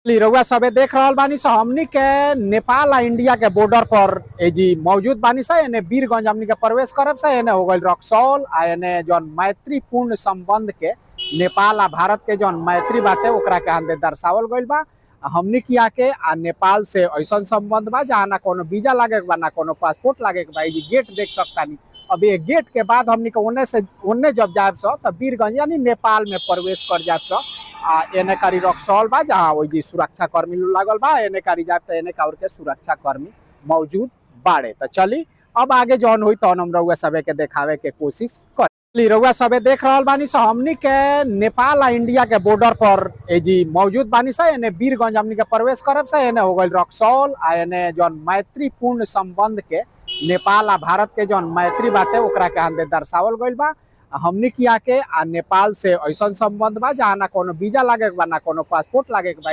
रउआ सबे देख रहल बानी स हमनी के नेपाल आ इंडिया के बॉर्डर पर जी मौजूद बानी स। एने वीरगंज हमनी के प्रवेश करब से एने हो गइल रक्सौल आ एने जौन मैत्रीपूर्ण संबंध के नेपाल आ भारत के जौन मैत्री बाटे ओकरा के अंदर दर्शावल गइल बा। हमनी के आके आ नेपाल से ऐसा संबंध बा जहाँ ना कोनो वीजा लागे के बा ना कोनो पासपोर्ट लागे के बा। ई गेट देख सकतानी। अब ये गेट के बाद हमनी के ओने जब जाब स त वीरगंज यानी नेपाल में प्रवेश कर जाब स। एने कारी रक्सौल बा जहाँ वही जी सुरक्षा कर्मी लागल बा। एने कारी जाब त एने काउर के सुरक्षा कर्मी मौजूद बाड़े। तो चली अब आगे जौन हुई तौन हम रउआ सबे के देखावे के कोशिश कर। रउआ सबे देख रहल बानी स हमनी के नेपाल आ इंडिया के बॉर्डर पर जी मौजूद बानी स। एने वीरगंज हमनी के प्रवेश करब से एने हो गइल रक्सौल आ एने जौन मैत्रीपूर्ण संबंध के नेपाल आ भारत के जौन मैत्री बाटे ओकरा के अंदर दर्शावल गइल बा। हमनी के आके आ नेपाल से ऐसा संबंध बा जहाँ ना कोनो वीजा लागे के बा ना कोनो पासपोर्ट लागे के बा।